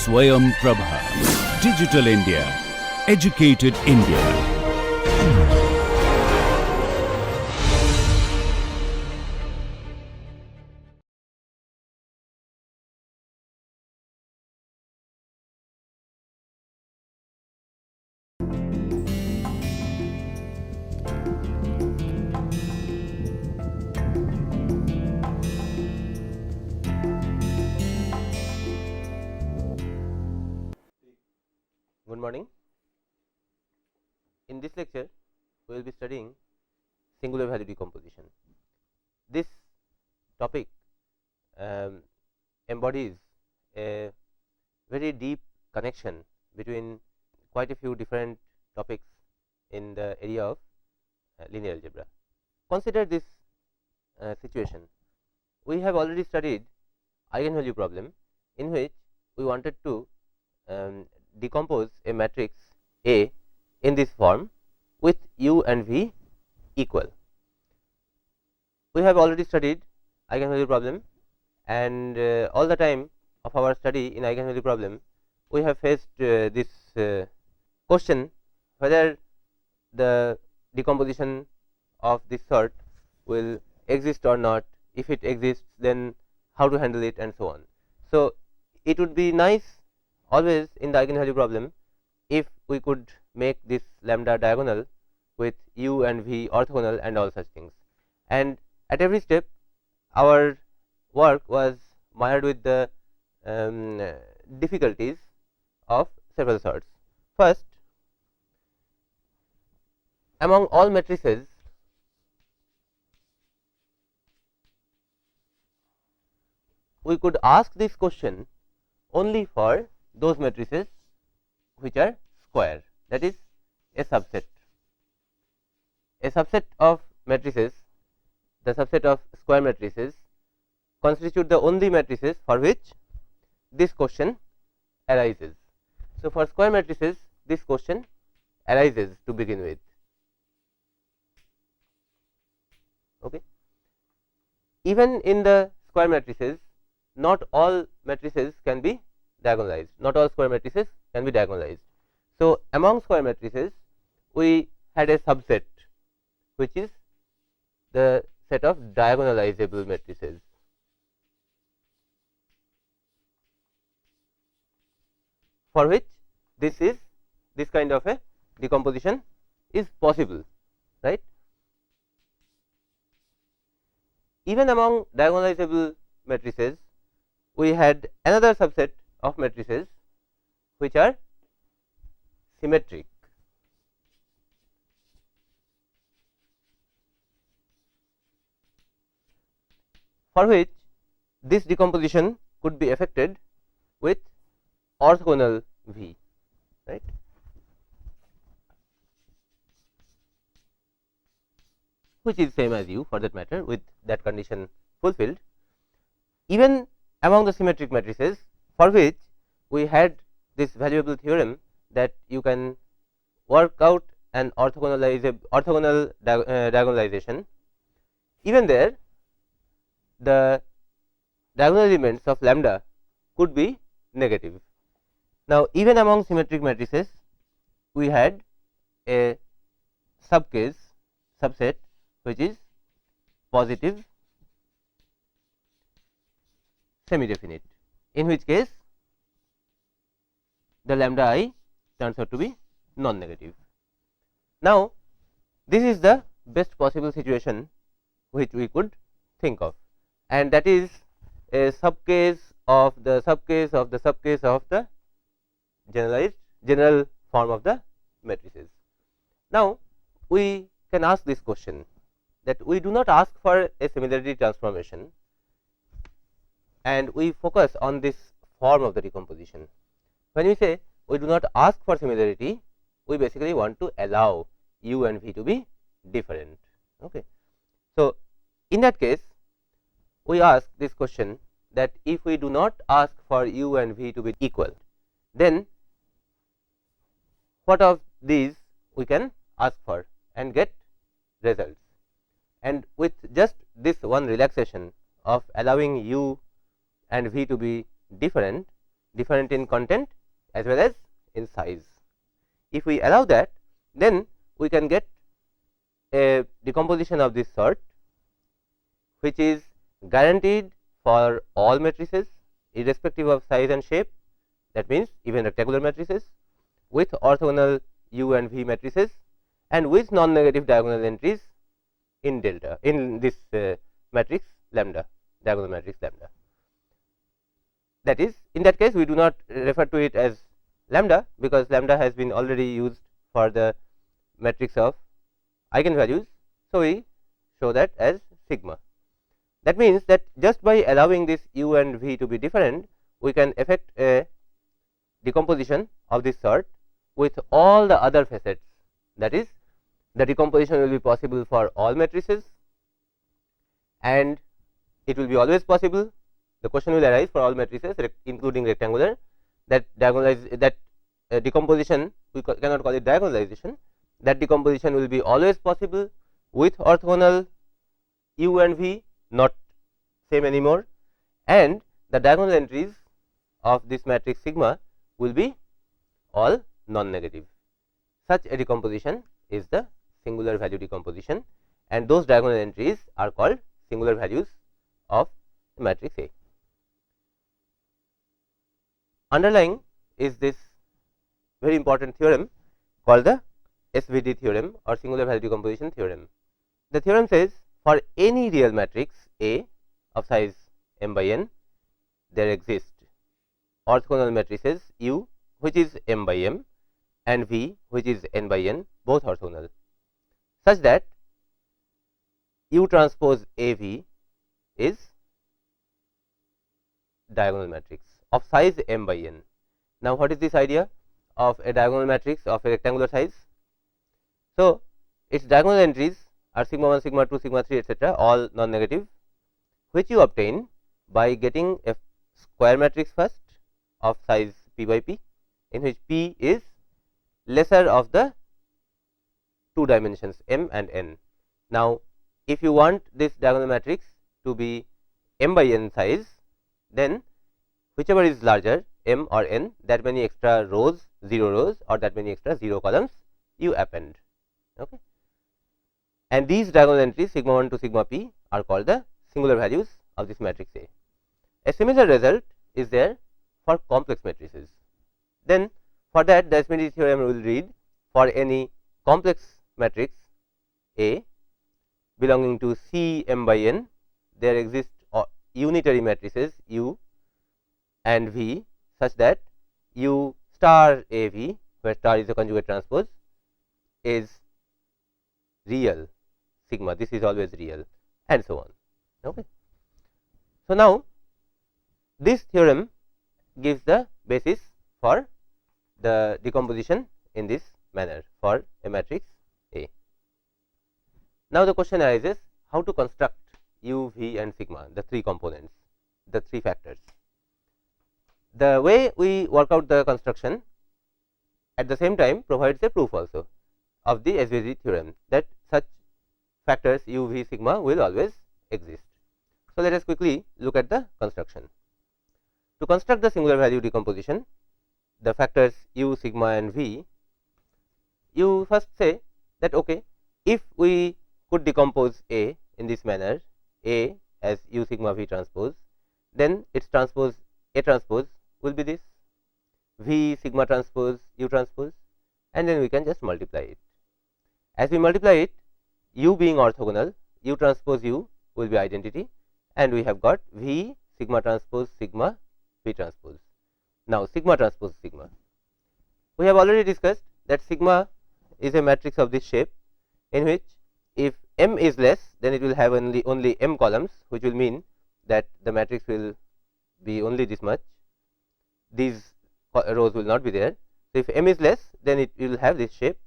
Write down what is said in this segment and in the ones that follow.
Swayam Prabha. Digital India. Educated India. Good morning. In this lecture, we will be studying singular value decomposition. This topic embodies a very deep connection between quite a few different topics in the area of linear algebra. Consider this situation. We have already studied eigenvalue problem, in which we wanted to decompose a matrix A in this form with U and V equal. We have already studied eigenvalue problem, and all the time of our study in eigenvalue problem, we have faced this question whether the decomposition of this sort will exist or not. If it exists, then how to handle it, and so on. So, it would be nice always in the eigenvalue problem if we could make this lambda diagonal with U and V orthogonal and all such things. And at every step, our work was mired with the difficulties of several sorts. First, among all matrices, we could ask this question only for those matrices which are square, that is a subset. A subset of matrices, the subset of square matrices, constitute the only matrices for which this question arises. So, for square matrices, this question arises to begin with. Okay. Even in the square matrices, not all matrices can be diagonalized, not all square matrices can be diagonalized. So, among square matrices, we had a subset which is the set of diagonalizable matrices. For which this kind of a decomposition is possible, right. Even among diagonalizable matrices, we had another subset of matrices which are symmetric. For which this decomposition could be effected with orthogonal V, right. Which is same as U for that matter, with that condition fulfilled. Even among the symmetric matrices, for which we had this valuable theorem that you can work out an orthogonal diagonalization, even there the diagonal elements of lambda could be negative. Now, even among symmetric matrices, we had a subset which is positive semi-definite, in which case the lambda I turns out to be non-negative. Now, this is the best possible situation which we could think of, and that is a subcase of the subcase of the subcase of the general form of the matrices. Now, we can ask this question, that we do not ask for a similarity transformation, and we focus on this form of the decomposition. When we say we do not ask for similarity, we basically want to allow U and V to be different. Okay. So, in that case, we ask this question, that if we do not ask for U and V to be equal, then what of these we can ask for and get results. And with just this one relaxation of allowing U and V to be different, different in content as well as in size. If we allow that, then we can get a decomposition of this sort which is guaranteed for all matrices irrespective of size and shape, that means even rectangular matrices with orthogonal U and V matrices and with non-negative diagonal entries in delta in this matrix lambda, diagonal matrix lambda. That is, in that case we do not refer to it as lambda because lambda has been already used for the matrix of eigenvalues. So, we show that as sigma. That means that just by allowing this U and V to be different, we can effect a decomposition of this sort with all the other facets. That is, the decomposition will be possible for all matrices and it will be always possible. The question will arise for all matrices including rectangular, that decomposition, we cannot call it diagonalization, that decomposition will be always possible with orthogonal U and V, not same anymore, and the diagonal entries of this matrix sigma will be all non-negative. Such a decomposition is the singular value decomposition, and those diagonal entries are called singular values of the matrix A. Underlying is this very important theorem called the SVD theorem or singular value decomposition theorem. The theorem says for any real matrix A of size m by n, there exist orthogonal matrices U which is m by m and V which is n by n, both orthogonal, such that U transpose AV is diagonal matrix of size m by n. Now, what is this idea of a diagonal matrix of a rectangular size? So, its diagonal entries are sigma 1, sigma 2, sigma 3, etc., all non-negative, which you obtain by getting a square matrix first of size p by p, in which p is lesser of the two dimensions m and n. Now, if you want this diagonal matrix to be m by n size, then whichever is larger, m or n, that many extra rows, 0 rows, or that many extra 0 columns you append. Okay. And these diagonal entries sigma 1 to sigma p are called the singular values of this matrix A. A similar result is there for complex matrices. Then for that, the SVD theorem will read, for any complex matrix A belonging to C m by n, there exist unitary matrices U and V such that U star A V, where star is a conjugate transpose, is real sigma, this is always real, and so on. Okay. So, now this theorem gives the basis for the decomposition in this manner for a matrix A. Now, the question arises, how to construct U, V and sigma, the three components, the three factors. The way we work out the construction at the same time provides a proof also of the SVD theorem, that such factors U, V, sigma will always exist. So, let us quickly look at the construction. To construct the singular value decomposition, the factors U, sigma and V, you first say that okay, if we could decompose A in this manner, A as U sigma V transpose, then its transpose A transpose will be this, V sigma transpose U transpose, and then we can just multiply it. As we multiply it, U being orthogonal, U transpose U will be identity, and we have got V sigma transpose sigma V transpose. Now, sigma transpose sigma, we have already discussed that sigma is a matrix of this shape, in which if m is less, then it will have only m columns, which will mean that the matrix will be only this much, these rows will not be there. So, if m is less, then it will have this shape,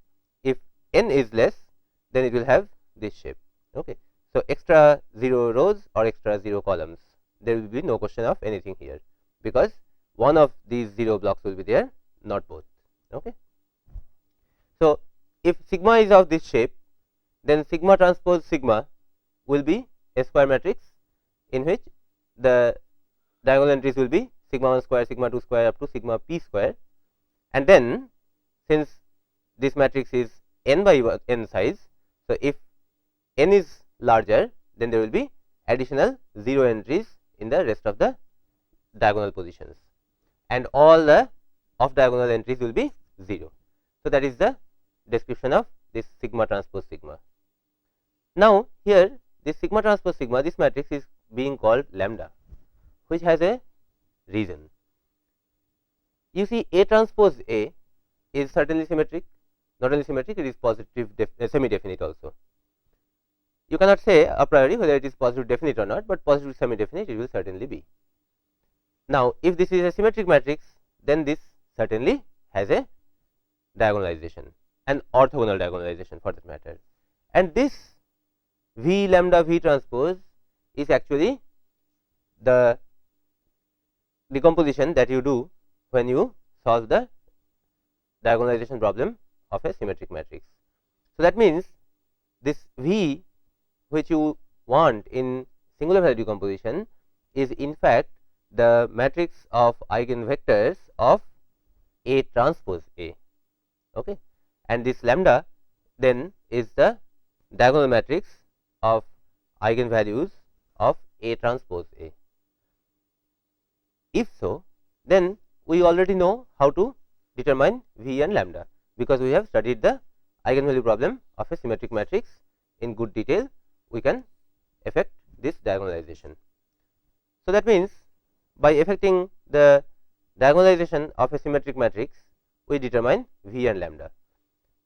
if n is less, then it will have this shape. Okay. So, extra 0 rows or extra 0 columns, there will be no question of anything here, because one of these 0 blocks will be there, not both. Okay. So, if sigma is of this shape, then sigma transpose sigma will be a square matrix, in which the diagonal entries will be sigma 1 square, sigma 2 square up to sigma p square, and then since this matrix is n by n size. So, if n is larger, then there will be additional 0 entries in the rest of the diagonal positions, and all the off diagonal entries will be 0. So, that is the description of this sigma transpose sigma. Now, here this sigma transpose sigma, this matrix is being called lambda, which has a reason. You see, A transpose A is certainly symmetric, not only symmetric, it is positive semi definite also. You cannot say a priori whether it is positive definite or not, but positive semi definite it will certainly be. Now, if this is a symmetric matrix, then this certainly has a diagonalization, an orthogonal diagonalization for that matter, and this V lambda V transpose is actually the decomposition that you do when you solve the diagonalization problem of a symmetric matrix. So, that means this V which you want in singular value decomposition is in fact the matrix of eigenvectors of A transpose A, okay. And this lambda then is the diagonal matrix of eigenvalues of A transpose A. If so, then we already know how to determine V and lambda, because we have studied the eigenvalue problem of a symmetric matrix in good detail. We can effect this diagonalization. So, that means by effecting the diagonalization of a symmetric matrix, we determine V and lambda.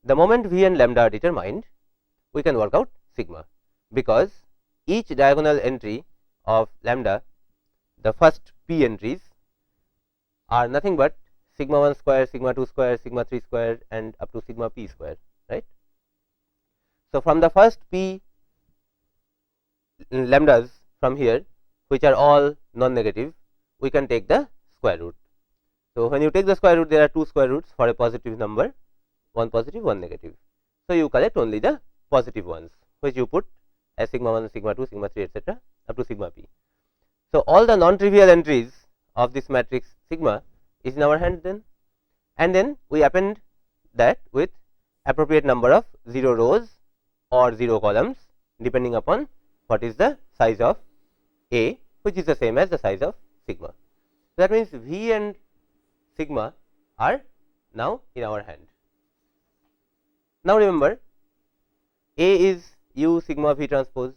The moment V and lambda are determined, we can work out sigma, because each diagonal entry of lambda, the first p entries, are nothing but sigma 1 square, sigma 2 square, sigma 3 square and up to sigma p square, right. So, from the first p lambdas from here, which are all non negative, we can take the square root. So, when you take the square root, there are two square roots for a positive number, one positive, one negative. So, you collect only the positive ones, which you put as sigma 1, sigma 2, sigma 3 etc. up to sigma p. So, all the non trivial entries of this matrix sigma is in our hand then, and then we append that with appropriate number of 0 rows or 0 columns depending upon what is the size of A, which is the same as the size of sigma. So, that means V and sigma are now in our hand. Now, remember, A is U sigma V transpose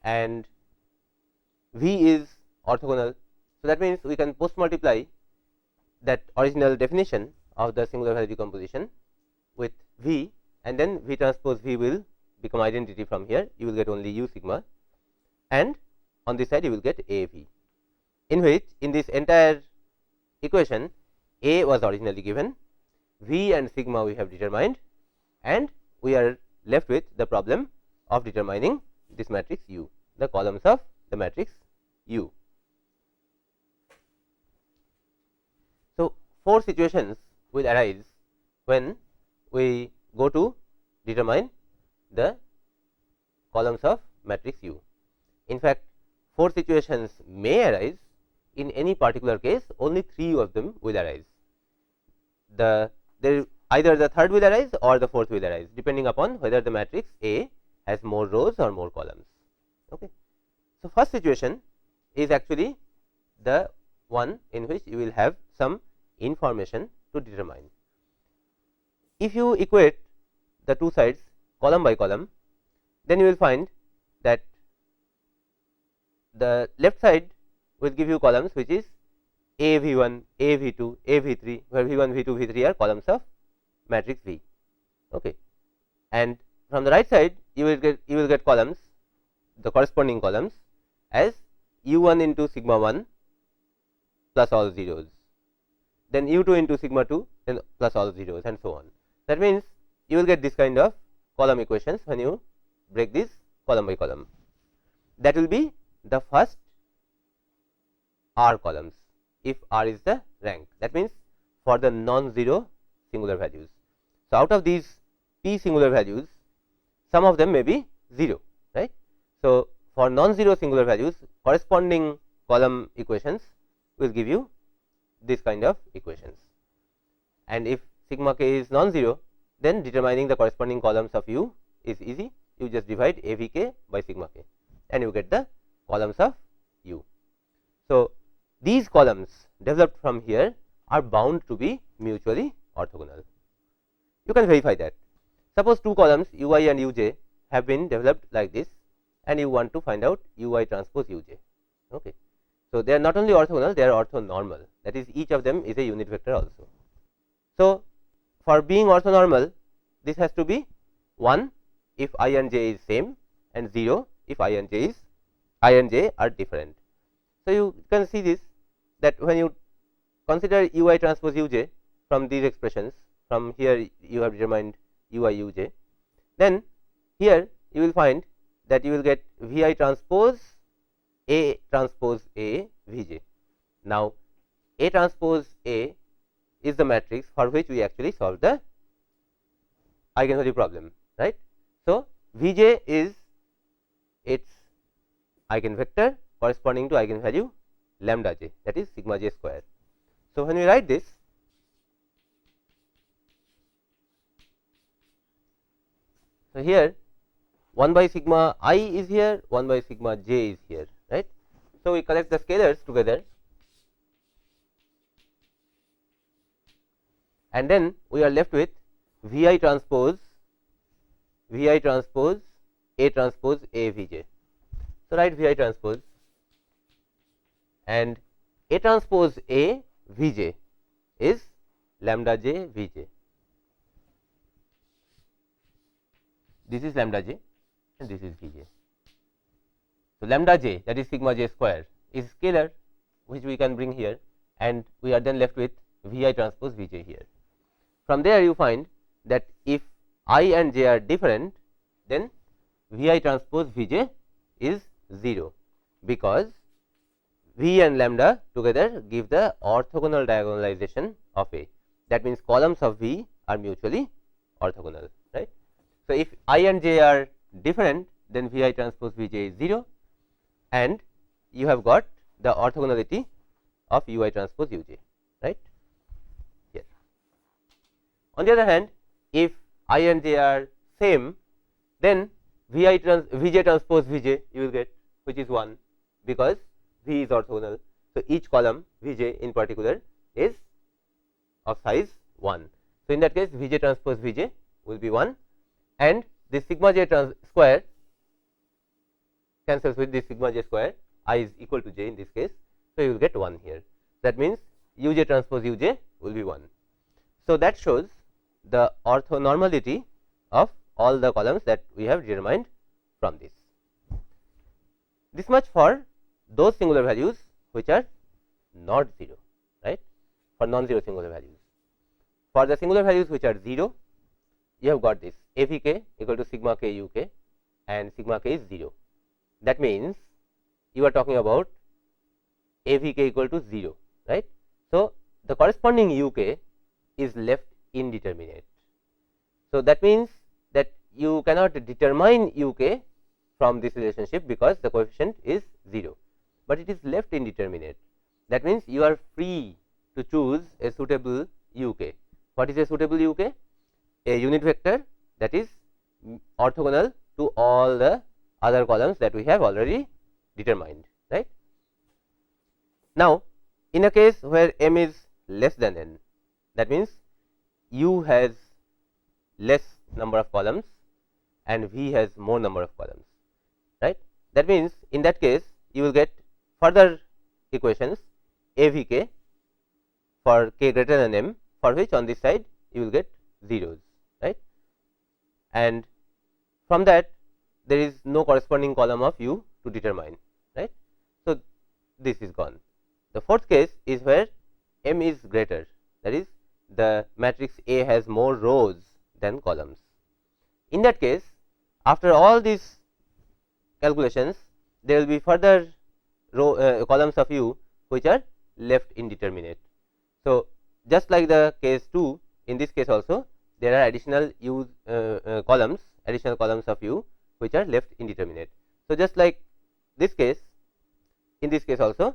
and V is orthogonal. So, that means we can post multiply that original definition of the singular value decomposition with V, and then V transpose V will become identity from here. You will get only U sigma, and on this side you will get A V, in which in this entire equation A was originally given, V and sigma we have determined, and we are left with the problem of determining this matrix U, the columns of the matrix U. So, 4 situations will arise when we go to determine the columns of matrix U. In fact, 4 situations may arise. In any particular case, only 3 of them will arise. Either the third will arise or the fourth will arise, depending upon whether the matrix A has more rows or more columns. Okay. So, first situation is actually the one in which you will have some information to determine. If you equate the two sides column by column, then you will find that the left side will give you columns which is A V1, A V2, A V3, where V1, V2, V3 are columns of matrix V. Okay. And from the right side you will get columns, the corresponding columns as U1 into sigma 1 plus all zeros, then U2 into sigma 2 then plus all zeros, and so on. That means you will get this kind of column equations when you break this column by column. That will be the first R columns, if R is the rank. That means for the non-zero singular values. So, out of these p singular values, some of them may be 0, right. So, for non-zero singular values, corresponding column equations will give you this kind of equations. And if sigma k is non-zero, then determining the corresponding columns of u is easy. You just divide a v k by sigma k and you get the columns of u. So, these columns developed from here are bound to be mutually orthogonal. You can verify that. Suppose two columns u I and u j have been developed like this, and you want to find out u I transpose u j. Okay. So, they are not only orthogonal, they are orthonormal, that is, each of them is a unit vector also. So, for being orthonormal, this has to be 1 if I and j is same, and 0 if I and j are different. So, you can see this, that when you consider u I transpose u j from these expressions, from here you have determined u I u j, then here you will find that you will get V I transpose A V j. Now, A transpose A is the matrix for which we actually solve the eigenvalue problem, right. So, V j is its eigenvector corresponding to eigenvalue lambda j, that is sigma j square. So, when we write this, so here 1 by sigma I is here, 1 by sigma j is here, right. So, we collect the scalars together, and then we are left with V I transpose A transpose A V j. So, write V I transpose, and A transpose A V j is lambda j V j. This is lambda j and this is V j. So, lambda j, that is sigma j square, is scalar which we can bring here, and we are then left with V I transpose V j here. From there you find that if I and j are different, then V I transpose V j is 0, because V and lambda together give the orthogonal diagonalization of A. That means, columns of V are mutually orthogonal, right. So, if I and j are different, then V I transpose V j is 0, and you have got the orthogonality of U I transpose U j, right. Here. On the other hand, if I and j are same, then V j transpose V j you will get, which is 1, because V is orthogonal. So, each column V j in particular is of size 1. So, in that case, V j transpose V j will be 1, and this sigma j square cancels with this sigma j square, I is equal to j in this case. So, you will get 1 here. That means, U j transpose U j will be 1. So, that shows the orthonormality of all the columns that we have determined from this. This much for those singular values which are not 0, right, for non-zero singular values. For the singular values which are 0, you have got this A V k equal to sigma k u k, and sigma k is 0. That means, you are talking about A V k equal to 0, right. So, the corresponding u k is left indeterminate. So, that means that you cannot determine u k from this relationship, because the coefficient is 0, but it is left indeterminate. That means, you are free to choose a suitable u k. What is a suitable u k? A unit vector that is orthogonal to all the other columns that we have already determined, right. Now, in a case where m is less than n, that means, u has less number of columns and v has more number of columns, right. That means, in that case you will get further equations A V k for k greater than m, for which on this side you will get zeros, right, and from that there is no corresponding column of u to determine, right. So, this is gone. The fourth case is where m is greater, that is, the matrix A has more rows than columns. In that case, after all these calculations, there will be further columns of u which are left indeterminate. So, just like the case 2, in this case also there are additional additional columns of u which are left indeterminate. So, just like this case, in this case also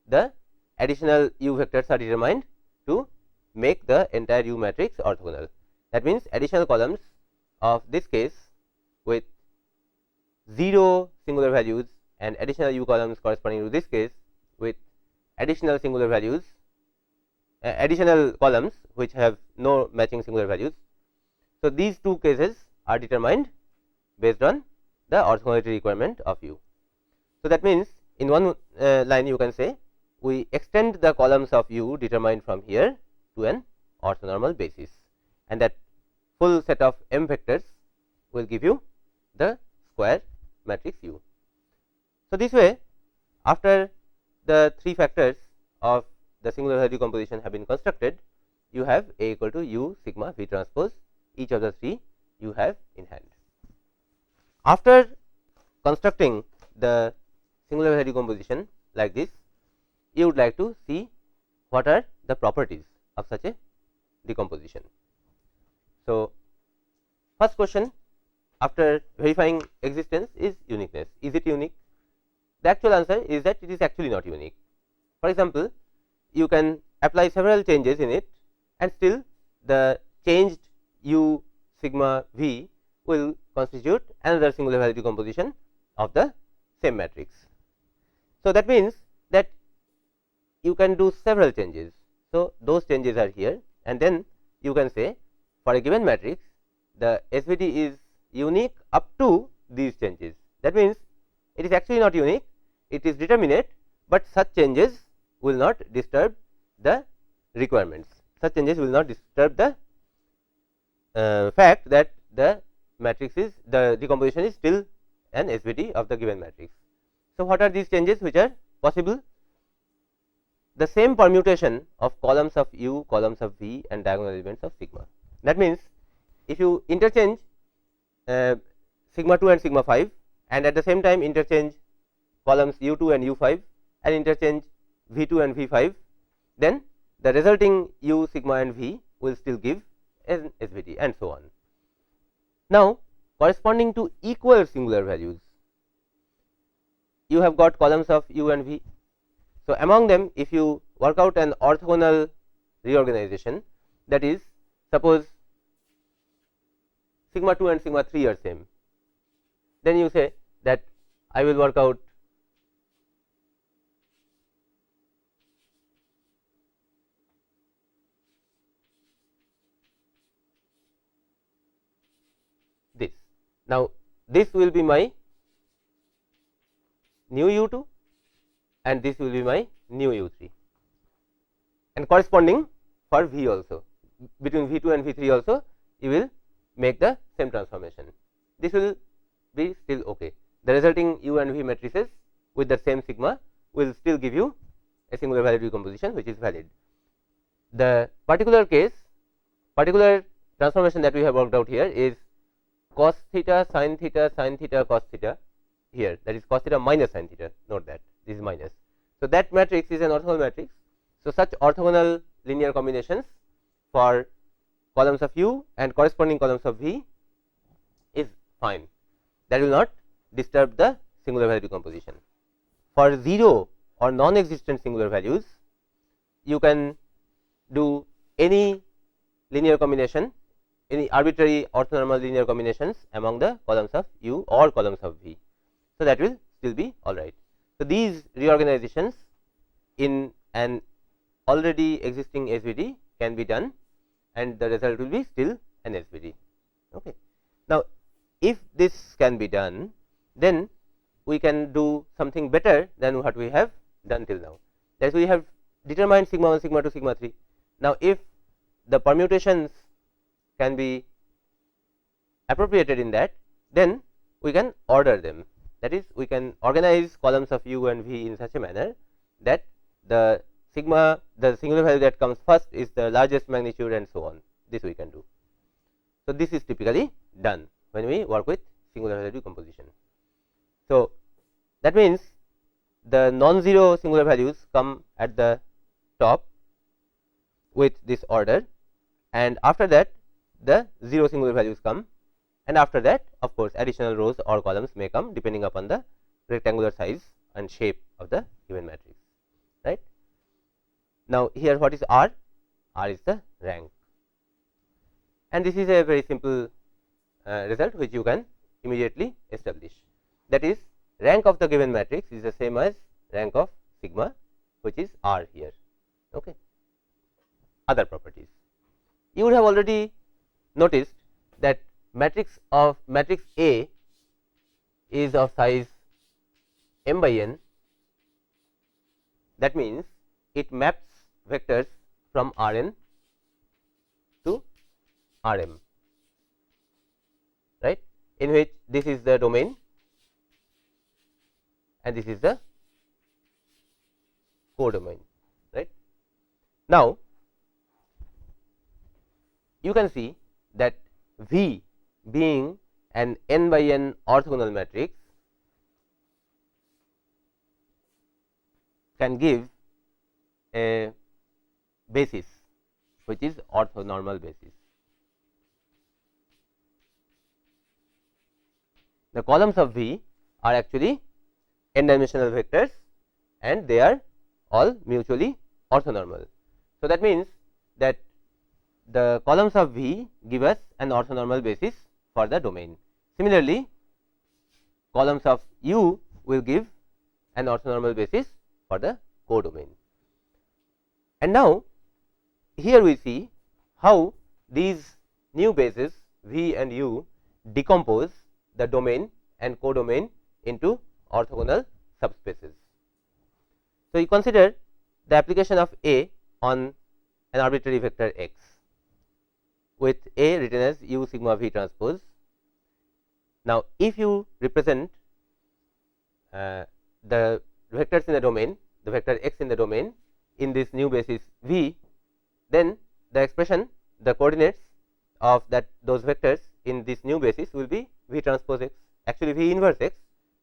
the additional u vectors are determined to make the entire U matrix orthogonal. That means, additional columns of this case with 0 singular values and additional U columns corresponding to this case with additional singular values, additional columns which have no matching singular values. So, these two cases are determined based on the orthogonality requirement of U. So, that means, in one line you can say we extend the columns of U determined from here to an orthonormal basis, and that full set of m vectors will give you the square matrix U. So, this way, after the 3 factors of the singular value decomposition have been constructed, you have A equal to U sigma V transpose, each of the 3 you have in hand. After constructing the singular value decomposition like this, you would like to see what are the properties of such a decomposition. So, first question after verifying existence is uniqueness. Is it unique? The actual answer is that it is actually not unique. For example, you can apply several changes in it and still the changed U sigma V will constitute another singular value decomposition of the same matrix. So, that means that you can do several changes. So, those changes are here, and then you can say for a given matrix the SVD is unique up to these changes. That means, it is actually not unique, it is determinate, but such changes will not disturb the requirements. Such changes will not disturb the fact that the matrix is the decomposition is still an SVD of the given matrix. So, what are these changes which are possible? The same permutation of columns of U, columns of V and diagonal elements of sigma. That means, if you interchange sigma 2 and sigma 5 and at the same time interchange columns U 2 and U 5 and interchange V 2 and V 5, then the resulting U sigma and V will still give an SVD and so on. Now, corresponding to equal singular values, you have got columns of U and V. So, among them if you work out an orthogonal reorganization, that is, suppose sigma 2 and sigma 3 are same, then you say that I will work out this. Now, this will be my new U 2 and this will be my new U 3, and corresponding for V also, between V 2 and V 3 also you will make the same transformation. This will be still okay. The resulting U and V matrices with the same sigma will still give you a singular value decomposition which is valid. The particular case, particular transformation that we have worked out here is cos theta sin theta cos theta here, that is cos theta minus sin theta, note that this is minus. So, that matrix is an orthogonal matrix. So, such orthogonal linear combinations for columns of U and corresponding columns of V is fine, that will not disturb the singular value decomposition. For 0 or non-existent singular values, you can do any linear combination, any arbitrary orthonormal linear combinations among the columns of U or columns of V. So, that will still be alright. So, these reorganizations in an already existing SVD can be done and the result will be still an SVD. Okay. Now, if this can be done, then we can do something better than what we have done till now. That is, we have determined sigma 1, sigma 2, sigma 3. Now, if the permutations can be appropriated in that, then we can order them. That is, we can organize columns of U and V in such a manner that the sigma, the singular value that comes first is the largest magnitude and so on. This we can do. So, this is typically done when we work with singular value decomposition. So, that means the non-zero singular values come at the top with this order, and after that the 0 singular values come, and after that of course additional rows or columns may come depending upon the rectangular size and shape of the given matrix, right. Now, here what is R? R is the rank, and this is a very simple result which you can immediately establish. That is, rank of the given matrix is the same as rank of sigma, which is R here. Okay. Other properties, you would have already noticed that matrix A is of size m by n. That means it maps vectors from Rn to Rm, right, in which this is the domain and this is the codomain, right. Now, you can see that V being an n by n orthogonal matrix can give a basis which is orthonormal basis. The columns of V are actually n dimensional vectors and they are all mutually orthonormal. So, that means that the columns of V give us an orthonormal basis for the domain. Similarly, columns of U will give an orthonormal basis for the codomain. And now, here we see how these new bases V and U decompose the domain and codomain into orthogonal subspaces. So, you consider the application of A on an arbitrary vector x with A written as U sigma V transpose. Now, if you represent the vectors in the domain, the vector x in the domain in this new basis V, then the expression, the coordinates of those vectors in this new basis will be V transpose x, actually V inverse x,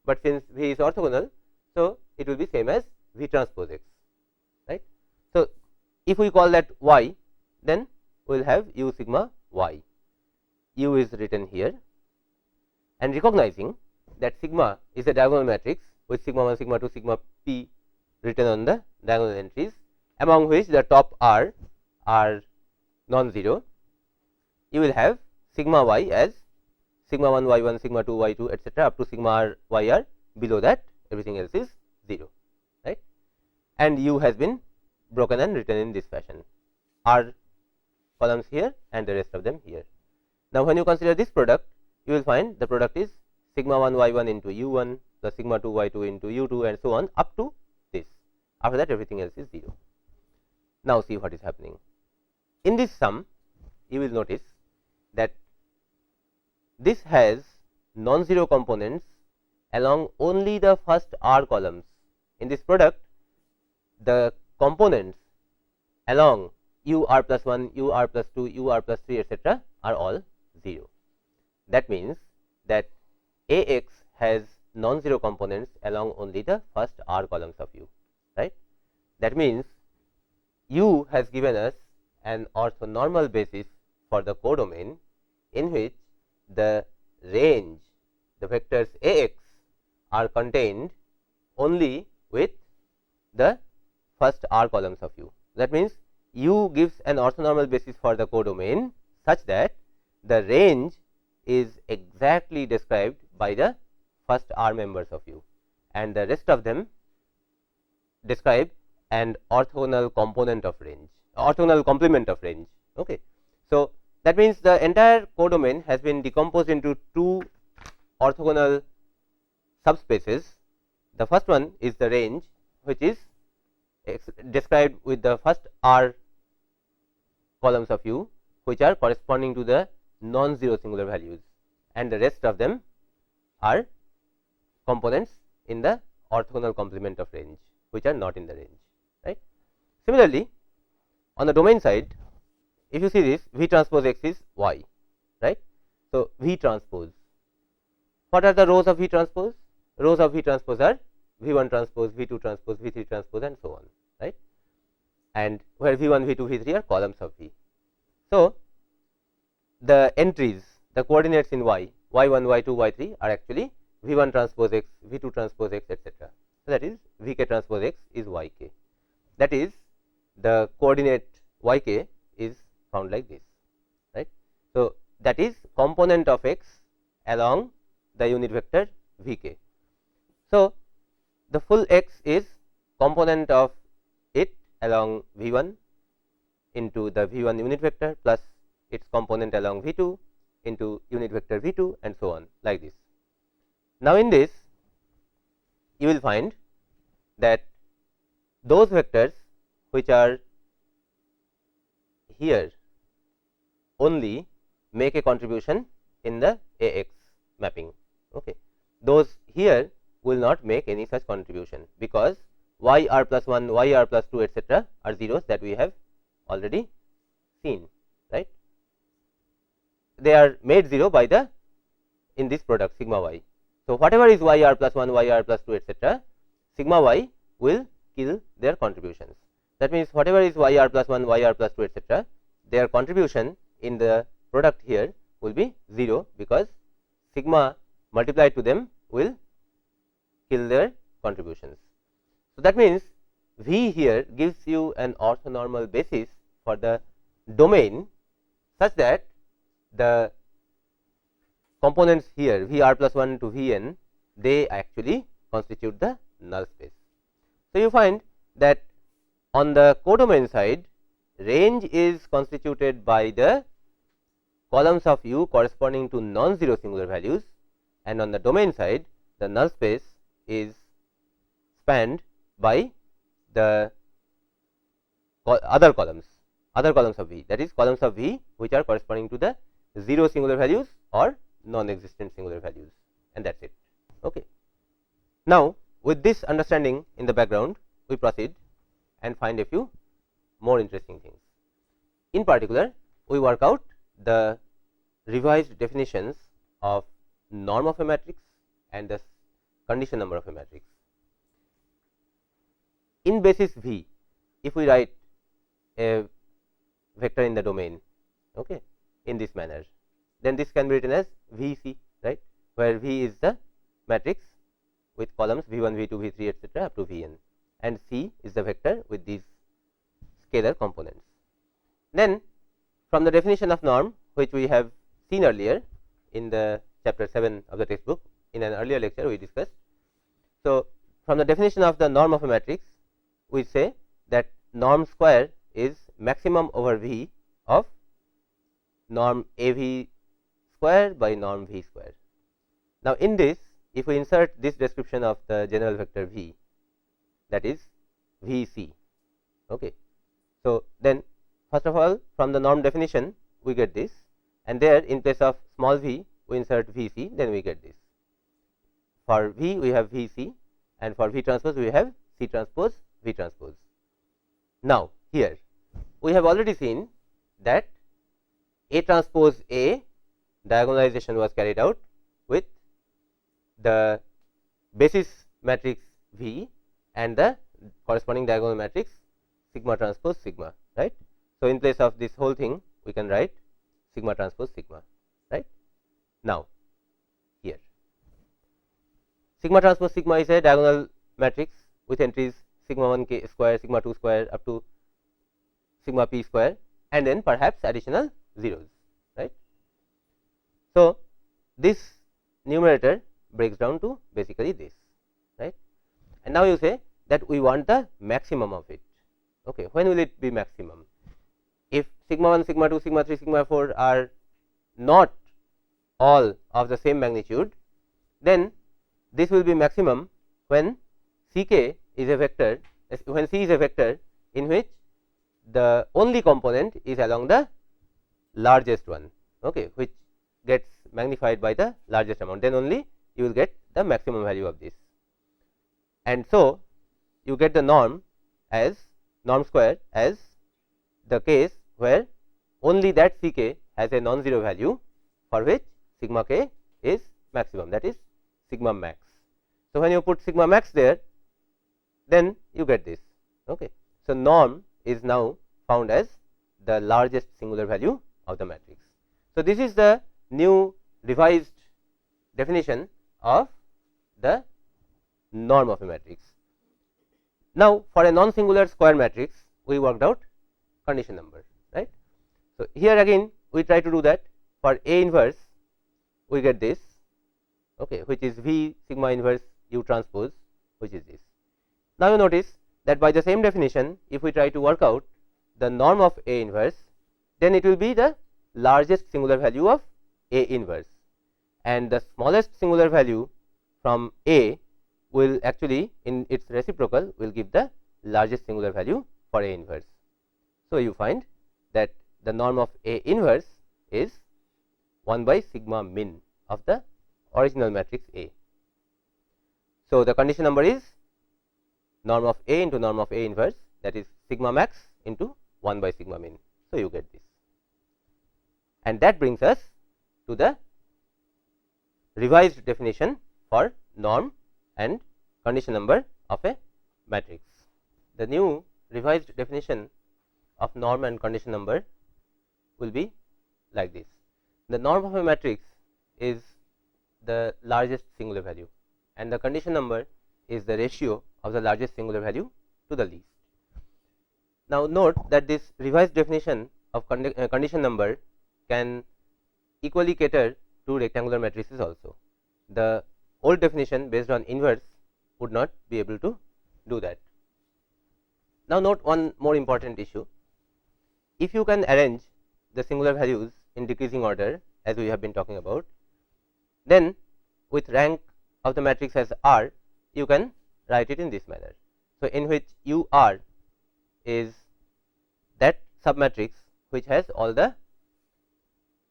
but since V is orthogonal, so it will be same as V transpose x, right. So, if we call that y, then we will have U sigma y. U is written here, and recognizing that sigma is a diagonal matrix with sigma 1, sigma 2, sigma p written on the diagonal entries, among which the top r are non-zero, you will have sigma y as sigma 1 y 1, sigma 2 y 2, etc. up to sigma r y r. Below that, everything else is 0, right, and U has been broken and written in this fashion, R columns here and the rest of them here. Now, when you consider this product, you will find the product is sigma 1 y 1 into U 1 plus sigma 2 y 2 into U 2 and so on up to this. After that, everything else is 0. Now, see what is happening. In this sum, you will notice that this has non-zero components along only the first R columns. In this product, the components along U r plus 1, U r plus 2, U r plus 3, etc. are all 0. That means that A x has non-zero components along only the first R columns of U, right. That means U has given us an orthonormal basis for the codomain in which the range, the vectors A x are contained only with the first R columns of U. That means U gives an orthonormal basis for the codomain such that the range is exactly described by the first R members of U, and the rest of them describe an orthogonal component of range, orthogonal complement of range. Okay. So, that means the entire codomain has been decomposed into two orthogonal subspaces. The first one is the range, which is described with the first R columns of U, which are corresponding to the non-zero singular values, and the rest of them are components in the orthogonal complement of range, which are not in the range, right. Similarly, on the domain side, if you see this, V transpose x is y, right. So, V transpose, what are the rows of V transpose? Rows of V transpose are V 1 transpose, V 2 transpose, V 3 transpose and so on, right, and where V 1, V 2, V 3 are columns of V. So, the entries, the coordinates in y, y1, y2, y3 are actually V 1 transpose x, V 2 transpose x, etc. So, that is V k transpose x is y k. That is, the coordinate yk is found like this, right. So, that is component of x along the unit vector vk. So, the full x is component of it along v1 into the v1 unit vector plus its component along v2 into unit vector v2 and so on like this. Now, in this you will find that those vectors which are here only make a contribution in the Ax mapping. Okay. Those here will not make any such contribution, because yr plus 1, yr plus 2 etc. are zeros that we have already seen, right. They are made 0 by the in this product sigma y. So, whatever is yr plus 1, yr plus 2 etc., sigma y will kill their contributions. That means, whatever is yr plus 1, yr plus 2 etc., their contribution in the product here will be 0, because sigma multiplied to them will kill their contributions. So, that means, V here gives you an orthonormal basis for the domain such that the components here Vr plus 1 to Vn, they actually constitute the null space. So, you find that on the codomain side, range is constituted by the columns of U corresponding to non-zero singular values, and on the domain side, the null space is spanned by the other columns of V, that is columns of V which are corresponding to the 0 singular values or non-existent singular values, and that is it. Okay. Now, with this understanding in the background, we proceed and find a few more interesting things. In particular, we work out the revised definitions of norm of a matrix and the condition number of a matrix. In basis V, if we write a vector in the domain, okay, in this manner, then this can be written as Vc, right, where V is the matrix with columns V1, V2, V3 etc. up to Vn, and C is the vector with these scalar components. Then, from the definition of norm, which we have seen earlier in the chapter 7 of the textbook, in an earlier lecture we discussed. So, from the definition of the norm of a matrix, we say that norm square is maximum over V of norm AV square by norm V square. Now, in this, if we insert this description of the general vector V, that is Vc. Okay. So, then first of all, from the norm definition we get this, and there in place of small v we insert Vc, then we get this. For V we have Vc, and for V transpose we have C transpose V transpose. Now, here we have already seen that A transpose A diagonalization was carried out with the basis matrix V and the corresponding diagonal matrix sigma transpose sigma, right. So, in place of this whole thing we can write sigma transpose sigma, right. Now, here sigma transpose sigma is a diagonal matrix with entries sigma 1 k square, sigma 2 square up to sigma p square, and then perhaps additional zeros, right. So, this numerator breaks down to basically this, right. And now you say that we want the maximum of it. Okay. When will it be maximum? If sigma 1, sigma 2, sigma 3, sigma 4 are not all of the same magnitude, then this will be maximum when Ck is a vector, when C is a vector in which the only component is along the largest one, okay, which gets magnified by the largest amount, then only you will get the maximum value of this. And so, you get the norm as norm square as the case where only that Ck has a non-zero value for which sigma k is maximum, that is sigma max. So, when you put sigma max there, then you get this. Okay. So, norm is now found as the largest singular value of the matrix. So, this is the new revised definition of the norm of a matrix. Now, for a non-singular square matrix, we worked out condition number, right. So, here again we try to do that. For A inverse we get this, okay, which is V sigma inverse U transpose, which is this. Now, you notice that by the same definition, if we try to work out the norm of A inverse, then it will be the largest singular value of A inverse, and the smallest singular value from A will actually in its reciprocal will give the largest singular value for A inverse. So, you find that the norm of A inverse is 1 by sigma min of the original matrix A. So, the condition number is norm of A into norm of A inverse, that is sigma max into 1 by sigma min. So, you get this, and that brings us to the revised definition for norm and condition number of a matrix. The new revised definition of norm and condition number will be like this. The norm of a matrix is the largest singular value, and the condition number is the ratio of the largest singular value to the least. Now, note that this revised definition of condition number can equally cater to rectangular matrices also. The old definition based on inverse would not be able to do that. Now, note one more important issue. If you can arrange the singular values in decreasing order, as we have been talking about, then with rank of the matrix as R, you can write it in this manner. So, in which U R is that submatrix which has all the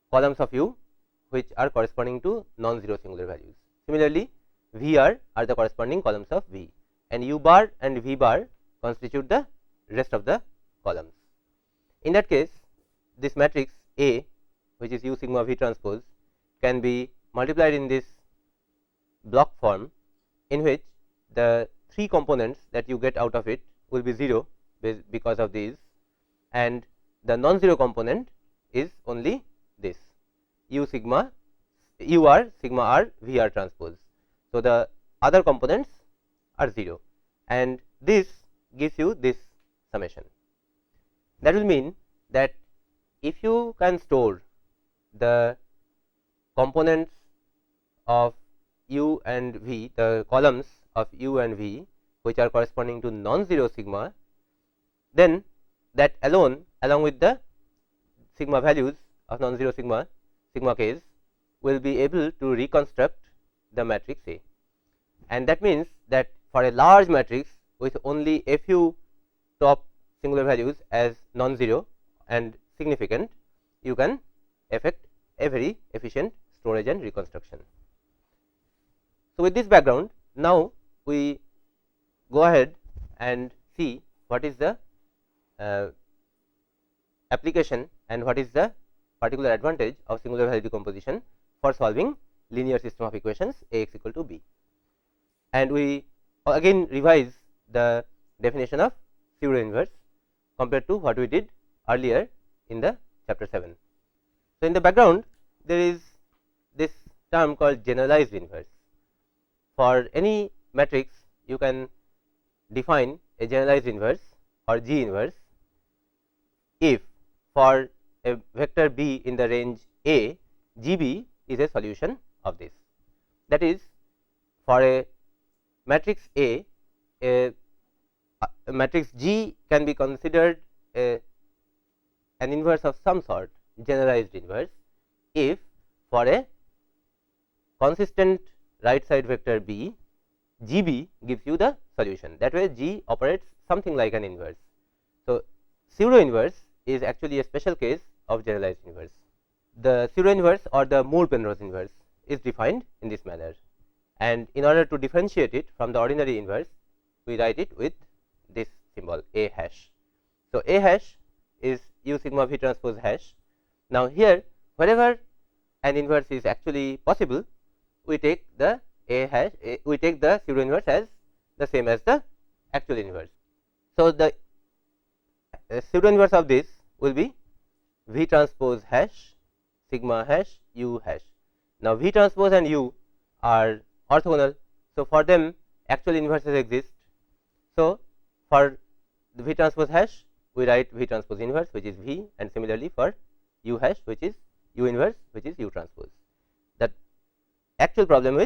columns of U which are corresponding to non-zero singular values. Similarly, V R are the corresponding columns of V, and U bar and V bar constitute the rest of the columns. In that case, this matrix A, which is U sigma V transpose, can be multiplied in this block form, in which the 3 components that you get out of it will be 0 because of these, and the non-zero component is only this U sigma U R sigma R V R transpose. So, the other components are 0, and this gives you this summation. That will mean that if you can store the components of U and V, the columns of U and V which are corresponding to non-zero sigma, then that alone, along with the sigma values of non-zero sigma k's, will be able to reconstruct the matrix A. And that means that for a large matrix with only a few top singular values as non-zero and significant, you can effect a very efficient storage and reconstruction. So, with this background, now we go ahead and see what is the application and what is the particular advantage of singular value decomposition for solving linear system of equations A x equal to b. And we again revise the definition of pseudo inverse compared to what we did earlier in the chapter 7. So, in the background there is this term called generalized inverse. For any matrix, you can define a generalized inverse or G inverse if for a vector b in the range A, GB is a solution of this. That is, for a matrix A, a matrix G can be considered an inverse of some sort, generalized inverse, if for a consistent right side vector B, GB gives you the solution. That way, G operates something like an inverse. So, pseudo inverse is actually a special case of generalized inverse. The pseudo inverse or the Moore-Penrose inverse is defined in this manner, and in order to differentiate it from the ordinary inverse, we write it with this symbol A hash. So, A hash is U sigma V transpose hash. Now, here wherever an inverse is actually possible, we take the A hash, we take the pseudo inverse as the same as the actual inverse. So, the pseudo inverse of this will be V transpose hash sigma hash U hash. Now, V transpose and U are orthogonal. So, for them actual inverses exist. So, for the V transpose hash, we write V transpose inverse, which is V, and similarly for U hash, which is U inverse, which is U transpose. The actual problem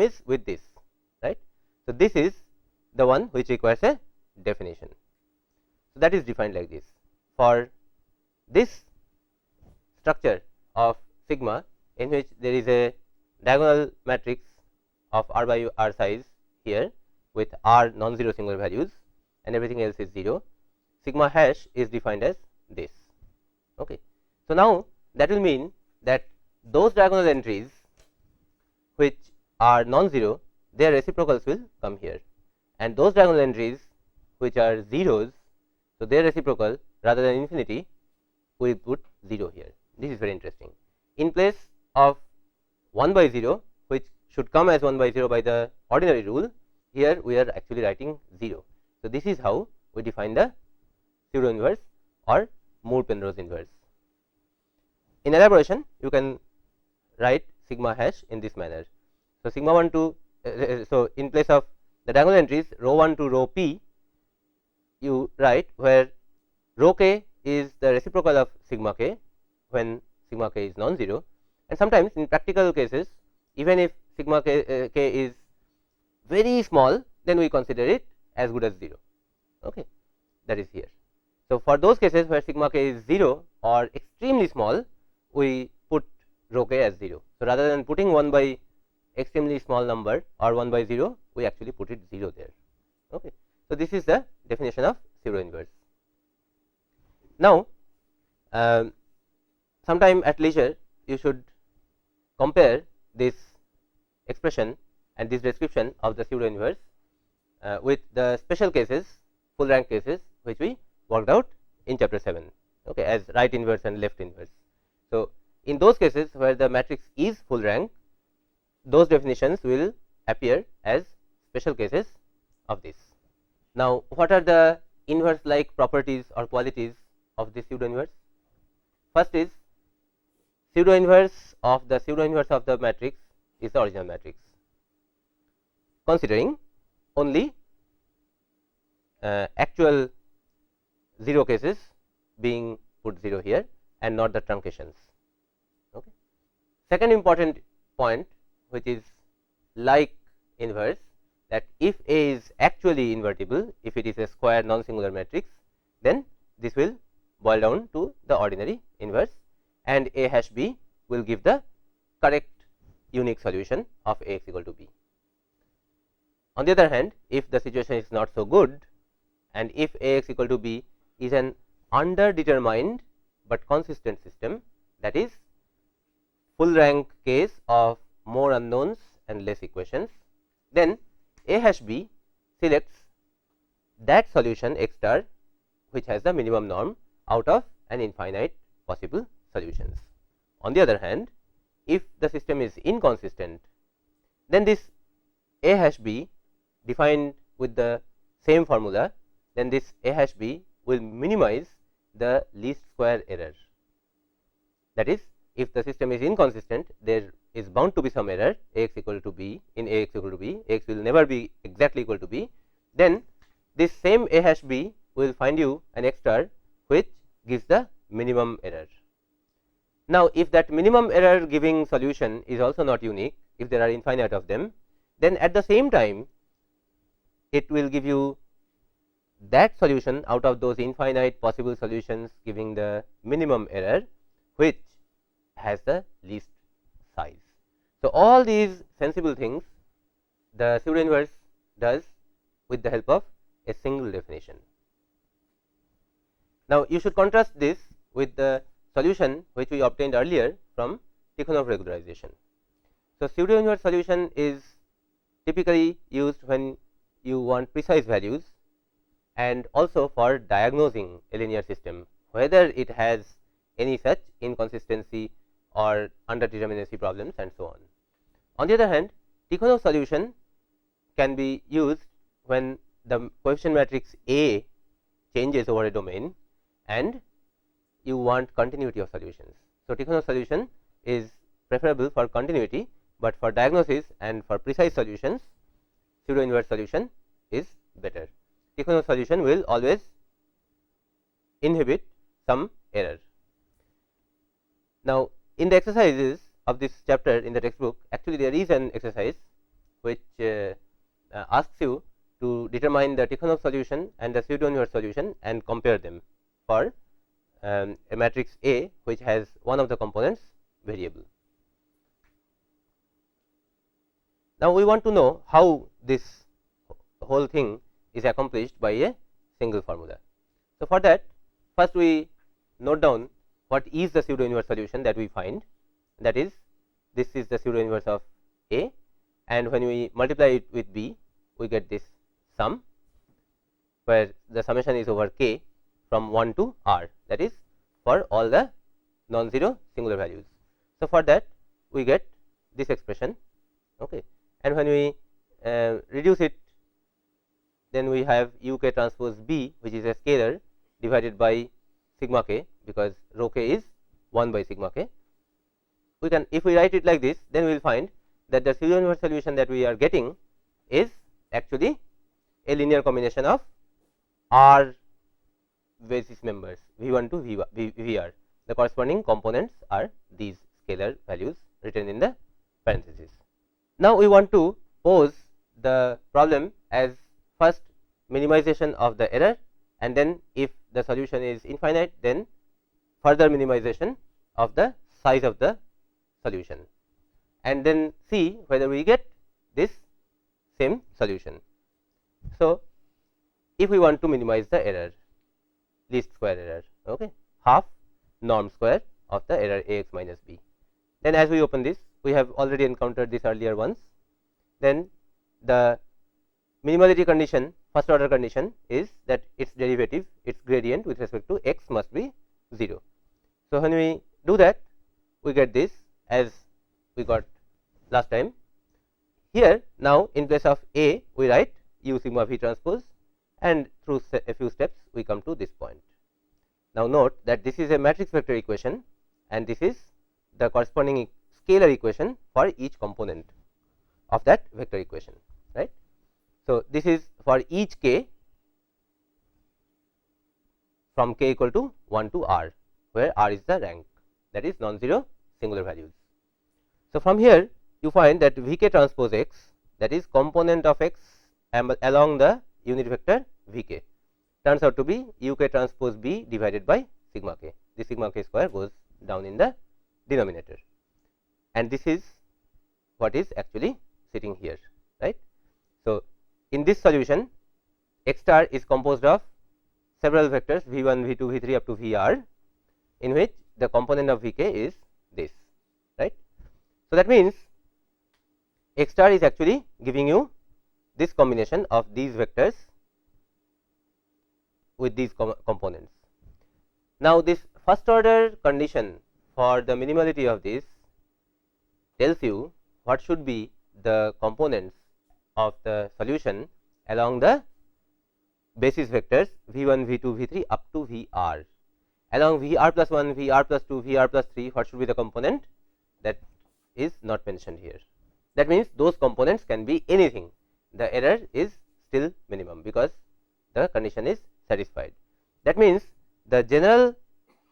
is with this, right. So, this is the one which requires a definition. So, that is defined like this. For this structure of sigma, in which there is a diagonal matrix of R by R size here with R non-zero singular values and everything else is 0, sigma hash is defined as this. Okay. So, now that will mean that those diagonal entries which are non-zero, their reciprocals will come here, and those diagonal entries which are zeros, so their reciprocal rather than infinity, we put 0 here. This is very interesting. In place of 1 by 0, which should come as 1 by 0 by the ordinary rule, here we are actually writing 0. So, this is how we define the pseudo inverse or Moore-Penrose inverse. In elaboration, you can write sigma hash in this manner. So, sigma 1 to so in place of the diagonal entries rho 1 to rho p, you write where rho k is the reciprocal of sigma k when sigma k is non-zero, and sometimes in practical cases, even if sigma k is very small, then we consider it as good as 0. Okay, that is here. So, for those cases where sigma k is 0 or extremely small, we put rho k as 0. So, rather than putting 1 by extremely small number or 1 by 0, we actually put it 0 there. Okay. So, this is the definition of pseudo inverse. Now, sometime at leisure you should compare this expression and this description of the pseudo inverse with the special cases, full rank cases, which we worked out in chapter 7, okay, as right inverse and left inverse. So, in those cases where the matrix is full rank, those definitions will appear as special cases of this. Now, what are the inverse like properties or qualities of this pseudo inverse? First is pseudo inverse of the matrix is the original matrix, considering only actual 0 cases being put 0 here and not the truncations. Okay. Second important point, which is like inverse, that if A is actually invertible, if it is a square non singular matrix, then this will boil down to the ordinary inverse, and A hash B will give the correct unique solution of A x equal to B. On the other hand, if the situation is not so good, and if A x equal to B is an underdetermined but consistent system, that is full rank case of more unknowns and less equations, then A hash B selects that solution x star which has the minimum norm out of an infinite possible solutions. On the other hand, if the system is inconsistent, then this A hash B defined with the same formula, then this A hash B will minimize the least square error. That is, if the system is inconsistent, there is bound to be some error A x equal to B in A x equal to B, A x will never be exactly equal to B, then this same A hash B will find you an x star which gives the minimum error. Now, if that minimum error giving solution is also not unique, if there are infinite of them, then at the same time it will give you that solution out of those infinite possible solutions giving the minimum error which has the least size. So, all these sensible things the pseudo inverse does with the help of a single definition. Now, you should contrast this with the solution which we obtained earlier from Tikhonov regularization. So, pseudo inverse solution is typically used when you want precise values and also for diagnosing a linear system, whether it has any such inconsistency or underdeterminacy problems and so on. On the other hand, Tikhonov solution can be used when the coefficient matrix A changes over a domain and you want continuity of solutions. So, Tikhonov solution is preferable for continuity, but for diagnosis and for precise solutions, pseudo inverse solution is better. Tikhonov solution will always inhibit some error. Now, in the exercises of this chapter in the textbook, actually there is an exercise which asks you to determine the Tikhonov solution and the pseudo inverse solution and compare them for a matrix A which has one of the components variable. Now, we want to know how this whole thing is accomplished by a single formula. So, for that, first we note down what is the pseudo inverse solution that we find, that is, this is the pseudo inverse of A, and when we multiply it with B, we get this sum where the summation is over k from 1 to r, that is for all the non-zero singular values. So, for that we get this expression, okay. And when we reduce it, then we have u k transpose B, which is a scalar divided by sigma k, because rho k is 1 by sigma k. We can, if we write it like this, then we will find that the pseudo inverse solution that we are getting is actually a linear combination of R basis members V1 to Vr. The corresponding components are these scalar values written in the parenthesis. Now, we want to pose the problem as first minimization of the error, and then if the solution is infinite, then further minimization of the size of the solution, and then see whether we get this same solution. So, if we want to minimize the error, least square error, okay, half norm square of the error A x minus b, then as we open this, we have already encountered this earlier once. Then the minimality condition, first order condition, is that its derivative, its gradient with respect to x must be 0. So, when we do that, we get this as we got last time. Here now, in place of A, we write u sigma v transpose, and through a few steps we come to this point. Now, note that this is a matrix vector equation, and this is the corresponding scalar equation for each component of that vector equation, right. So, this is for each k from k equal to 1 to r, where r is the rank, that is non-zero singular values. So, from here you find that V k transpose x, that is component of x along the unit vector V k, turns out to be u k transpose b divided by sigma k. The sigma k square goes down in the denominator, and this is what is actually sitting here, right. So, in this solution, x star is composed of several vectors v1, v2, v3 up to vr, in which the component of vk is this, right. So, that means x star is actually giving you this combination of these vectors with these components. Now, this first order condition for the minimality of this tells you what should be the components of the solution along the basis vectors v1, v2, v3 up to vr. Along vr plus 1, vr plus 2, vr plus 3, what should be the component? That is not mentioned here. That means those components can be anything. The error is still minimum because the condition is satisfied. That means the general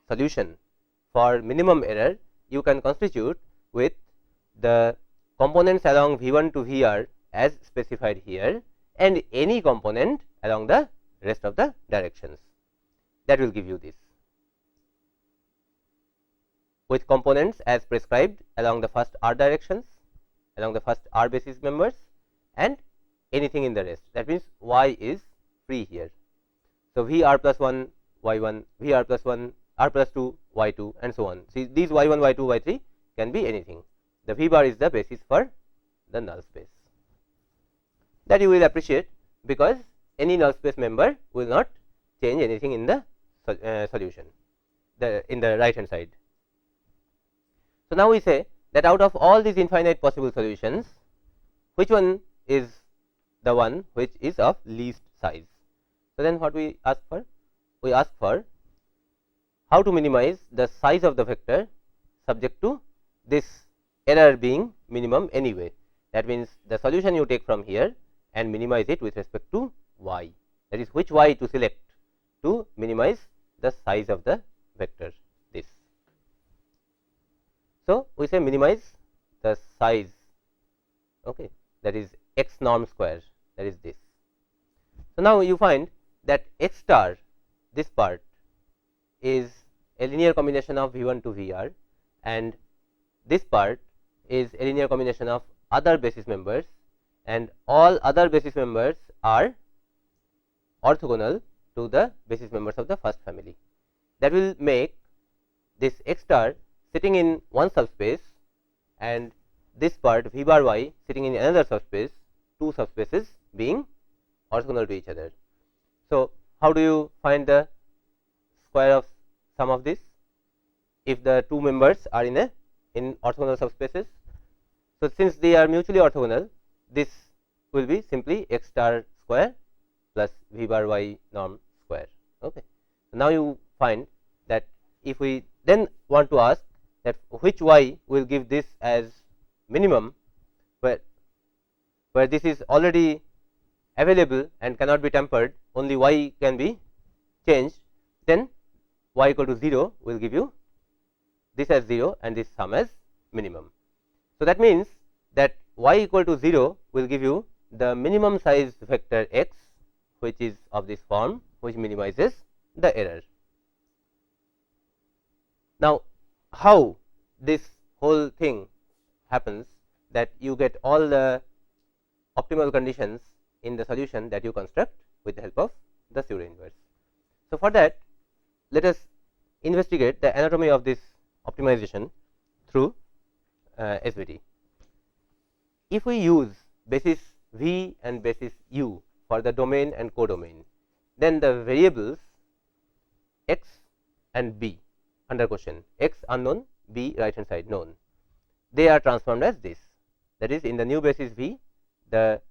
solution for minimum error you can constitute with the components along v1 to vr as specified here, and any component along the rest of the directions. That will give you this, with components as prescribed along the first r directions, along the first r basis members, and anything in the rest. That means y is free here. So, vr plus 1 y1, vr plus 1 r plus 2 y2, and so on. See, these y1, y2, y3 can be anything. The v bar is the basis for the null space. That you will appreciate, because any null space member will not change anything in the solution, in the right hand side. So, now we say that out of all these infinite possible solutions, which one is the one which is of least size? So, then what we ask for? We ask for how to minimize the size of the vector subject to this error being minimum anyway. That means the solution you take from here and minimize it with respect to y, that is which y to select to minimize the size of the vector, this. So, we say minimize the size, okay, that is x norm square, that is this. So, now you find that x star, this part is a linear combination of V1 to Vr, and this part is a linear combination of other basis members, and all other basis members are orthogonal to the basis members of the first family. That will make this x star sitting in one subspace and this part V bar y sitting in another subspace, two subspaces being orthogonal to each other. So, how do you find the square of sum of this if the two members are in orthogonal subspaces? So, since they are mutually orthogonal, this will be simply x star square plus V bar y norm square. Okay. So, now you find that if we then want to ask that which y will give this as minimum, where this is already available and cannot be tampered, only y can be changed, then y equal to 0 will give you this as 0 and this sum as minimum. So, that means that y equal to 0 will give you the minimum size vector x, which is of this form, which minimizes the error. Now, how this whole thing happens, that you get all the optimal conditions in the solution that you construct with the help of the pseudo inverse. So, for that, let us investigate the anatomy of this optimization through SVT. If we use basis V and basis U for the domain and codomain, then the variables x and b under question, x unknown, b right hand side known, they are transformed as this. That is, in the new basis V, the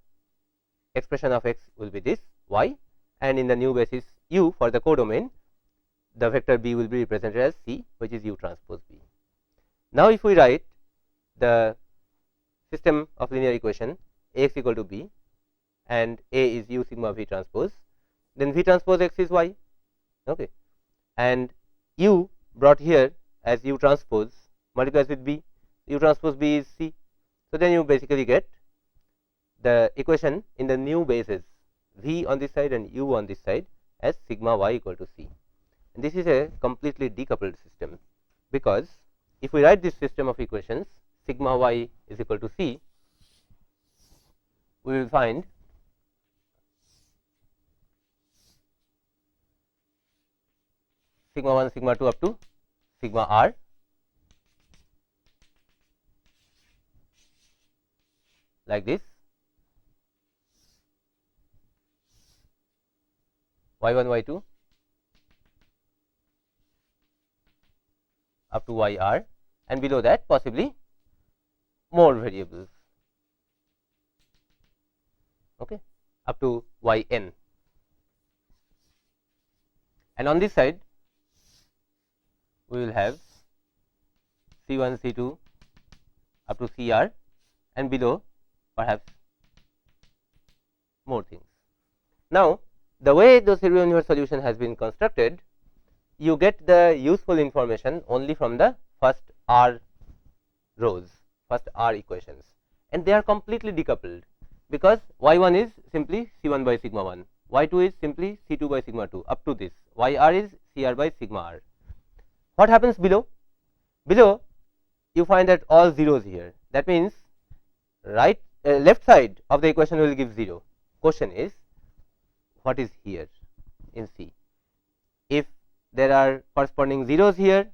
expression of x will be this y, and in the new basis U for the codomain, the vector b will be represented as c, which is u transpose b. Now, if we write the system of linear equation Ax equal to b and A is u sigma v transpose, then v transpose x is y, okay, and u brought here as u transpose multiplies with b, u transpose b is c. So, then you basically get the equation in the new basis v on this side and u on this side as sigma y equal to c. And this is a completely decoupled system, because if we write this system of equations sigma y is equal to c, we will find sigma 1 sigma 2 up to sigma r like this, y1 y2 up to yr, and below that possibly more variables, okay, up to yn, and on this side we will have c1 c2 up to cr, and below perhaps more things. Now, the way the pseudo inverse solution has been constructed, you get the useful information only from the first r rows, first r equations, and they are completely decoupled, because y1 is simply c1 by sigma 1, y2 is simply c2 by sigma 2 up to this, yr is cr by sigma r. What happens below? Below you find that all zeros here, that means left side of the equation will give 0. Question is, what is here in C? If there are corresponding zeros here,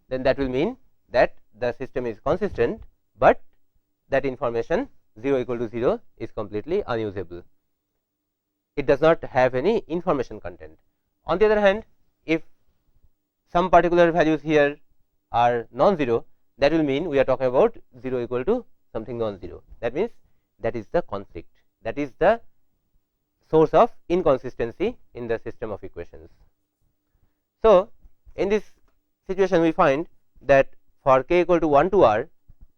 then that will mean that the system is consistent, but that information 0 equal to 0 is completely unusable. It does not have any information content. On the other hand, if some particular values here are non-zero, that will mean we are talking about 0 equal to something non-zero. That means that is the conflict, that is the source of inconsistency in the system of equations. So, in this situation we find that for k equal to 1 to r,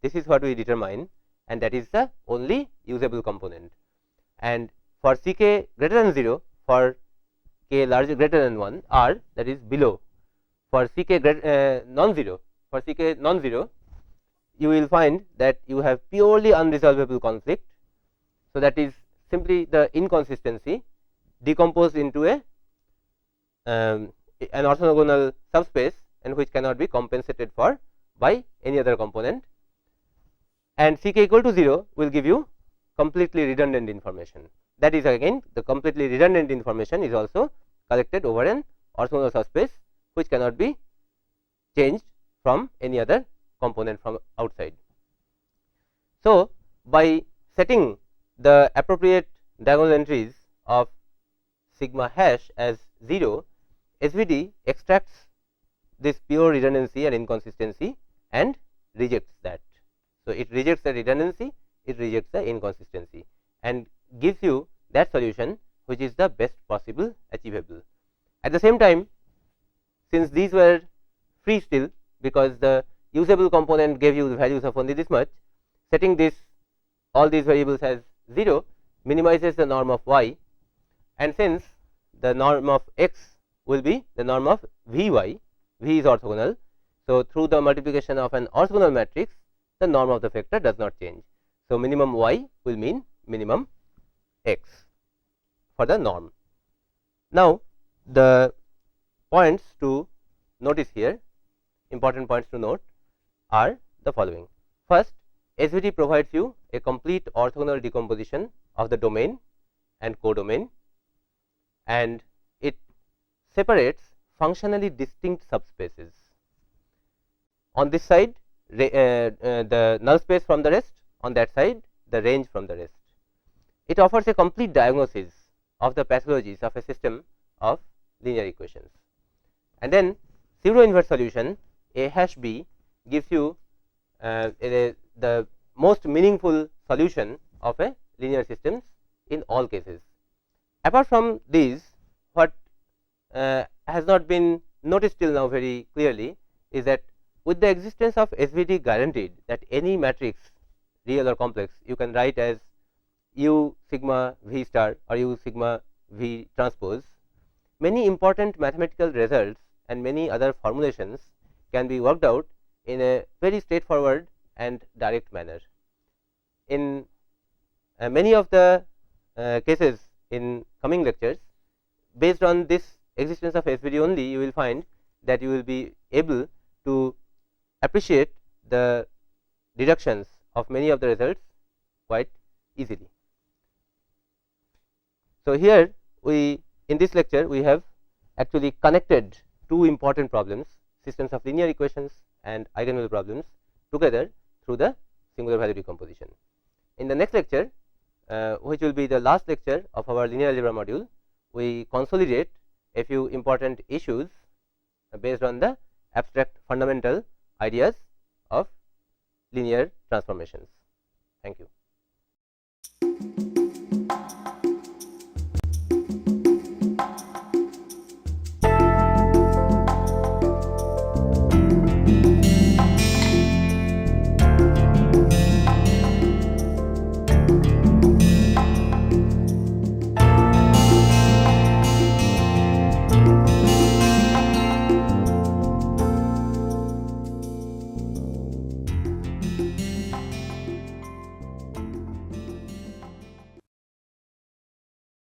this is what we determine, and that is the only usable component, and for ck greater than 0, for k larger greater than 1 r, that is below for Ck non-zero, you will find that you have purely unresolvable conflict. So, that is simply the inconsistency decomposed into an orthogonal subspace, and which cannot be compensated for by any other component, and Ck equal to 0 will give you completely redundant information. That is again the completely redundant information is also collected over an orthogonal subspace, which cannot be changed from any other component from outside. So, by setting the appropriate diagonal entries of sigma hash as 0, SVD extracts this pure redundancy and inconsistency and rejects that. So, it rejects the redundancy, it rejects the inconsistency, and gives you that solution which is the best possible achievable. At the same time, since these were free still, because the usable component gave you the values of only this much, setting this all these variables as 0 minimizes the norm of y, and since the norm of x will be the norm of Vy, V is orthogonal. So, through the multiplication of an orthogonal matrix, the norm of the vector does not change. So, minimum y will mean minimum x for the norm. Now, the points to notice here, important points to note are the following. First, SVD provides you a complete orthogonal decomposition of the domain and codomain, and it separates functionally distinct subspaces. On this side, the null space from the rest, on that side the range from the rest. It offers a complete diagnosis of the pathologies of a system of linear equations, and then pseudo inverse solution A hash B gives you the most meaningful solution of a linear systems in all cases. Apart from these, what has not been noticed till now very clearly is that with the existence of SVD guaranteed that any matrix, real or complex, you can write as U sigma V star or U sigma V transpose, many important mathematical results and many other formulations can be worked out in a very straightforward and direct manner. In many of the cases in coming lectures, based on this existence of SVD only, you will find that you will be able to appreciate the deductions of many of the results quite easily. So, here we in this lecture we have actually connected two important problems, systems of linear equations and eigenvalue problems, together through the singular value decomposition. In the next lecture, which will be the last lecture of our linear algebra module, we consolidate a few important issues based on the abstract fundamental ideas of linear transformations. Thank you.